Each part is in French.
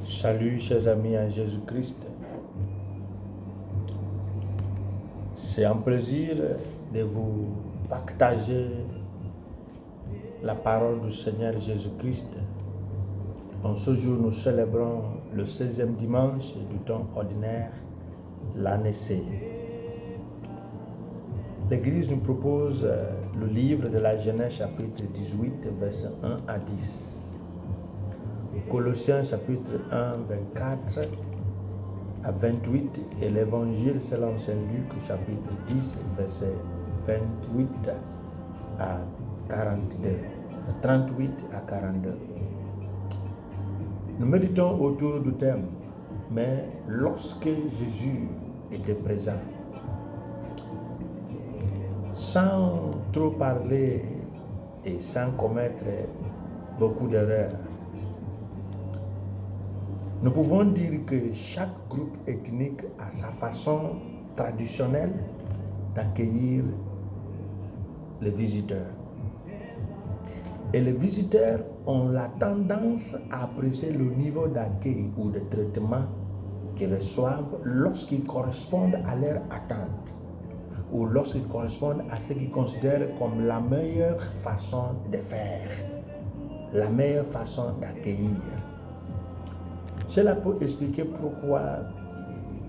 Salut chers amis en Jésus-Christ. C'est un plaisir de vous partager la parole du Seigneur Jésus-Christ. En ce jour, nous célébrons le 16e dimanche du temps ordinaire, l'année C. L'Église nous propose le livre de la Genèse chapitre 18, versets 1 à 10. Colossiens chapitre 1, 24 à 28 et l'Évangile selon Saint Luc chapitre 10, verset 28 à 42, 38 à 42. Nous méditons autour du thème, mais lorsque Jésus était présent. Sans trop parler et sans commettre beaucoup d'erreurs, nous pouvons dire que chaque groupe ethnique a sa façon traditionnelle d'accueillir les visiteurs. Et les visiteurs ont la tendance à apprécier le niveau d'accueil ou de traitement qu'ils reçoivent lorsqu'ils correspondent à leur attente ou lorsqu'ils correspondent à ce qu'ils considèrent comme la meilleure façon de faire, la meilleure façon d'accueillir. Cela peut expliquer pourquoi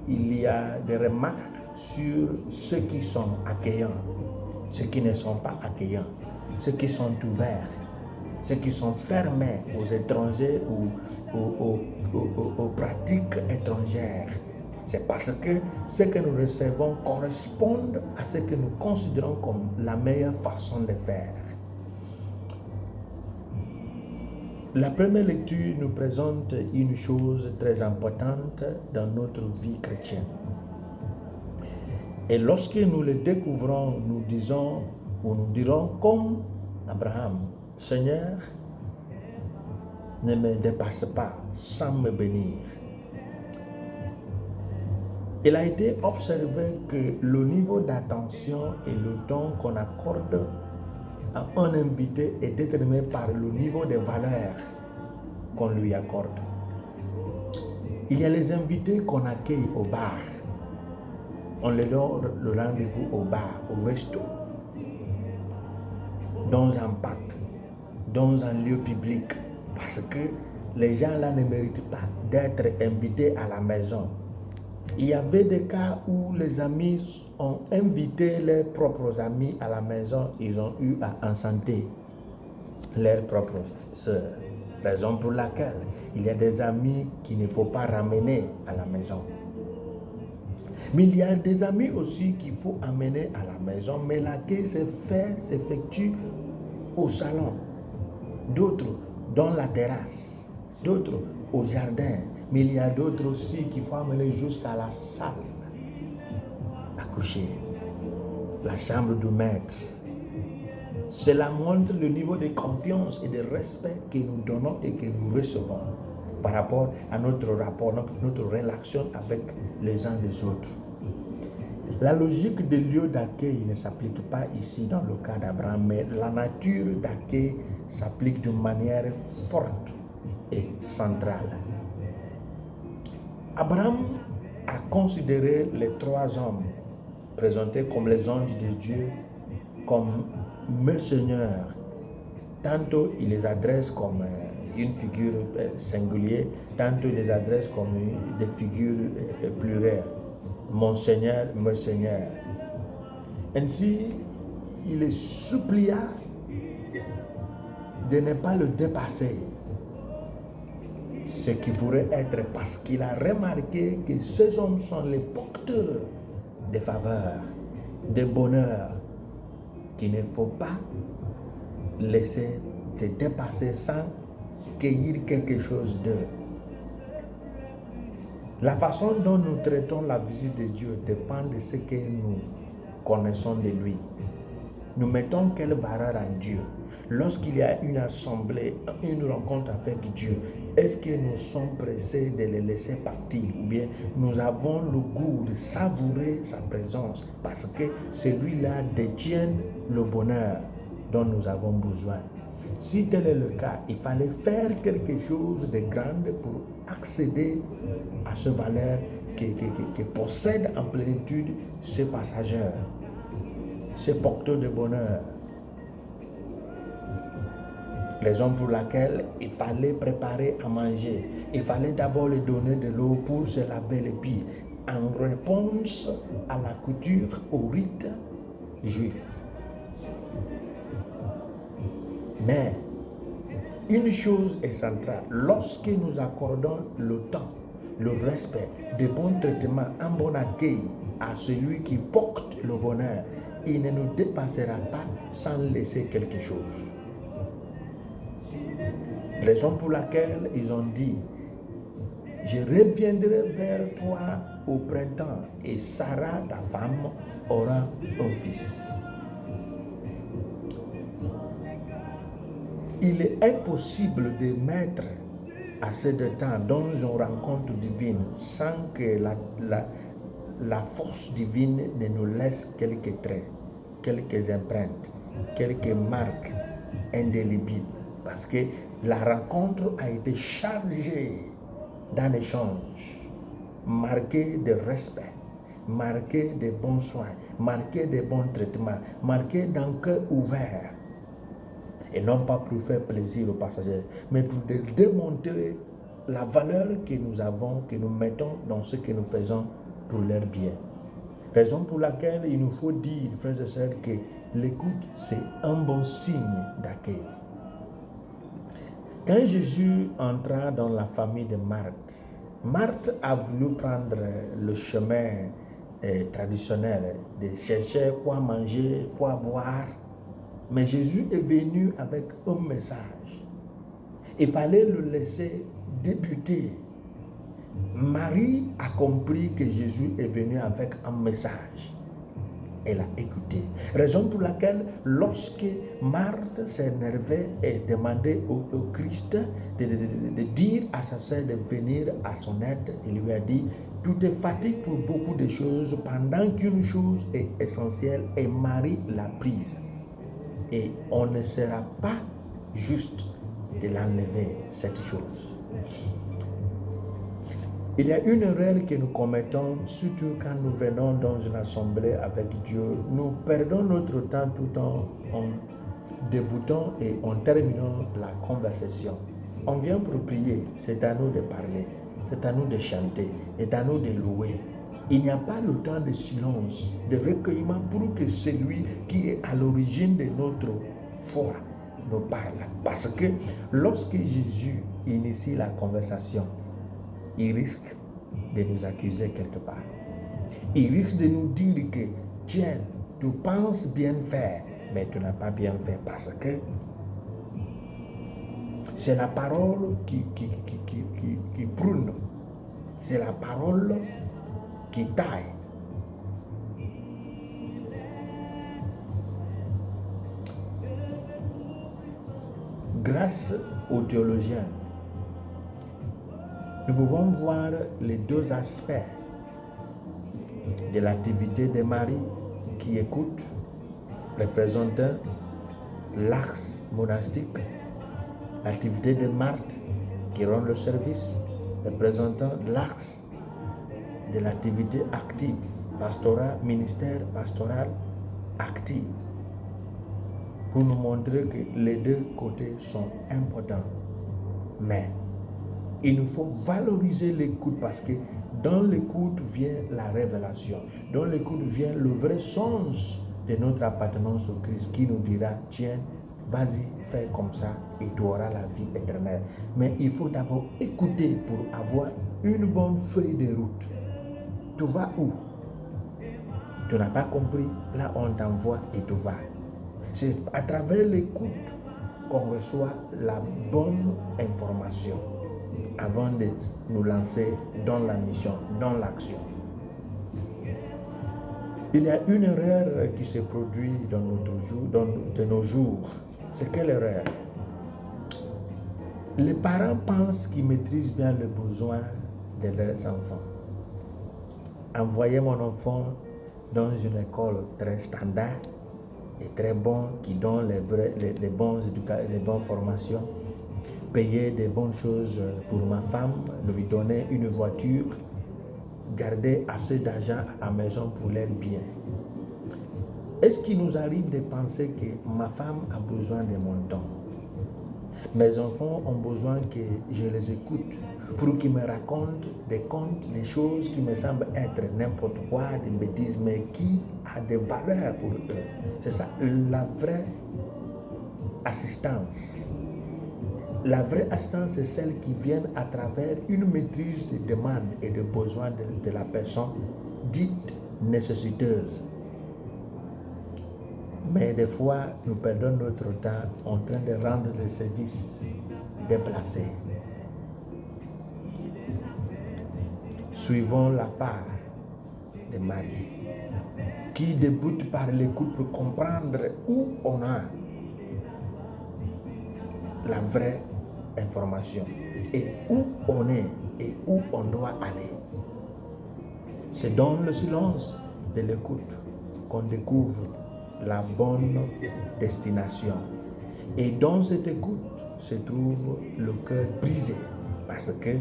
il y a des remarques sur ceux qui sont accueillants, ceux qui ne sont pas accueillants, ceux qui sont ouverts, ceux qui sont fermés aux étrangers ou aux pratiques étrangères. C'est parce que ce que nous recevons correspond à ce que nous considérons comme la meilleure façon de faire. La première lecture nous présente une chose très importante dans notre vie chrétienne. Et lorsque nous le découvrons, nous disons ou nous dirons comme Abraham, Seigneur, ne me dépasse pas sans me bénir. Il a été observé que le niveau d'attention et le don qu'on accorde à un invité est déterminé par le niveau de valeur qu'on lui accorde. Il y a les invités qu'on accueille au bar. On leur donne le rendez-vous au bar, au resto, dans un parc, dans un lieu public, parce que les gens là ne méritent pas d'être invités à la maison. Il y avait des cas où les amis ont invité leurs propres amis à la maison, ils ont eu à enchanter leurs propres sœurs. Raison pour laquelle il y a des amis qu'il ne faut pas ramener à la maison. Mais il y a des amis aussi qu'il faut amener à la maison, mais l'accueil s'effectue au salon, d'autres dans la terrasse, d'autres au jardin. Mais il y a d'autres aussi qu'il faut amener jusqu'à la salle à coucher, la chambre du maître. Cela montre le niveau de confiance et de respect que nous donnons et que nous recevons par rapport à notre rapport, notre relation avec les uns les autres. La logique des lieux d'accueil ne s'applique pas ici dans le cas d'Abraham, mais la nature d'accueil s'applique d'une manière forte et centrale. Abraham a considéré les trois hommes présentés comme les anges de Dieu comme mes seigneurs. Tantôt il les adresse comme une figure singulière, tantôt il les adresse comme des figures plurielles. Mon Seigneur, mes seigneurs. Ainsi, il les supplia de ne pas le dépasser. Ce qui pourrait être parce qu'il a remarqué que ces hommes sont les porteurs de faveur, de bonheur, qu'il ne faut pas laisser te dépasser sans cueillir quelque chose d'eux. La façon dont nous traitons la visite de Dieu dépend de ce que nous connaissons de lui. Nous mettons quelle valeur en Dieu. Lorsqu'il y a une assemblée, une rencontre avec Dieu, est-ce que nous sommes pressés de le laisser partir ou bien nous avons le goût de savourer sa présence parce que celui-là détient le bonheur dont nous avons besoin. Si tel est le cas, il fallait faire quelque chose de grand pour accéder à ce valeur que possède en plénitude ce passager, ce porteur de bonheur. Raison pour laquelle il fallait préparer à manger. Il fallait d'abord lui donner de l'eau pour se laver les pieds, en réponse à la coutume, au rite juif. Mais une chose est centrale, lorsque nous accordons le temps, le respect, de bons traitements, un bon accueil à celui qui porte le bonheur, il ne nous dépassera pas sans laisser quelque chose. Raison pour laquelle ils ont dit, je reviendrai vers toi au printemps et Sarah, ta femme, aura un fils. Il est impossible de mettre assez de temps dans une rencontre divine sans que la force divine ne nous laisse quelques traits, quelques empreintes, quelques marques indélébiles. Parce que la rencontre a été chargée d'un échange, marqué de respect, marqué de bons soins, marqué de bons traitements, marqué d'un cœur ouvert. Et non pas pour faire plaisir aux passagers, mais pour démontrer la valeur que nous avons, que nous mettons dans ce que nous faisons pour leur bien. Raison pour laquelle il nous faut dire, frères et sœurs, que l'écoute, c'est un bon signe d'accueil. Quand Jésus entra dans la famille de Marthe, Marthe a voulu prendre le chemin traditionnel de chercher quoi manger, quoi boire. Mais Jésus est venu avec un message. Il fallait le laisser débuter. Marie a compris que Jésus est venu avec un message. Elle a écouté. Raison pour laquelle, lorsque Marthe s'énervait et demandait au Christ de dire à sa sœur de venir à son aide, il lui a dit, tu te fatigues pour beaucoup de choses pendant qu'une chose est essentielle et Marie l'a prise. Et on ne sera pas juste de l'enlever, cette chose. Il y a une erreur que nous commettons, surtout quand nous venons dans une assemblée avec Dieu. Nous perdons notre temps tout en débutant et en terminant la conversation. On vient pour prier, c'est à nous de parler, c'est à nous de chanter, c'est à nous de louer. Il n'y a pas le temps de silence, de recueillement pour que celui qui est à l'origine de notre foi nous parle. Parce que lorsque Jésus initie la conversation, il risque de nous accuser quelque part. Il risque de nous dire que, tiens, tu penses bien faire, mais tu n'as pas bien fait parce que c'est la parole qui prune. C'est la parole qui taille. Grâce aux théologiens, nous pouvons voir les deux aspects de l'activité de Marie qui écoute, représentant l'axe monastique, l'activité de Marthe qui rend le service, représentant l'axe de l'activité active, pastoral, ministère pastoral actif, pour nous montrer que les deux côtés sont importants. Mais il nous faut valoriser l'écoute parce que dans l'écoute vient la révélation. Dans l'écoute vient le vrai sens de notre appartenance au Christ qui nous dira, tiens, vas-y, fais comme ça et tu auras la vie éternelle. Mais il faut d'abord écouter pour avoir une bonne feuille de route. Tu vas où? Tu n'as pas compris? Là, on t'envoie et tu vas. C'est à travers l'écoute qu'on reçoit la bonne information avant de nous lancer dans la mission, dans l'action. Il y a une erreur qui se produit de nos jours. C'est quelle erreur? Les parents pensent qu'ils maîtrisent bien le besoin de leurs enfants. Envoyer mon enfant dans une école très standard, et très bon, qui donne les bonnes formations, payer des bonnes choses pour ma femme, lui donner une voiture, garder assez d'argent à la maison pour leurs biens. Est-ce qu'il nous arrive de penser que ma femme a besoin de mon temps? Mes enfants ont besoin que je les écoute pour qu'ils me racontent des contes, des choses qui me semblent être n'importe quoi, des bêtises, mais qui a des valeurs pour eux. C'est ça, la vraie assistance. La vraie assistance, c'est celle qui vient à travers une maîtrise des demandes et des besoins de la personne dite nécessiteuse. Mais des fois, nous perdons notre temps en train de rendre des services déplacés. Suivons la part des maris qui débute par l'écoute pour comprendre où on a la vraie information et où on est et où on doit aller. C'est dans le silence de l'écoute qu'on découvre la bonne destination. Et dans cette écoute se trouve le cœur brisé, parce que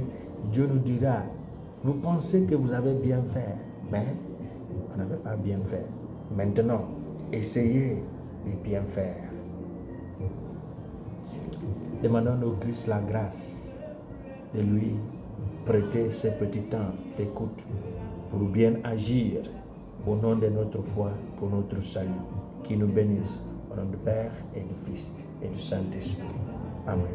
Dieu nous dira, vous pensez que vous avez bien fait, mais vous n'avez pas bien fait. Maintenant, essayez de bien faire. Demandons au Christ la grâce de lui prêter ce petit temps d'écoute pour bien agir au nom de notre foi pour notre salut. Qui nous bénisse au nom du Père et du Fils et du Saint-Esprit. Amen.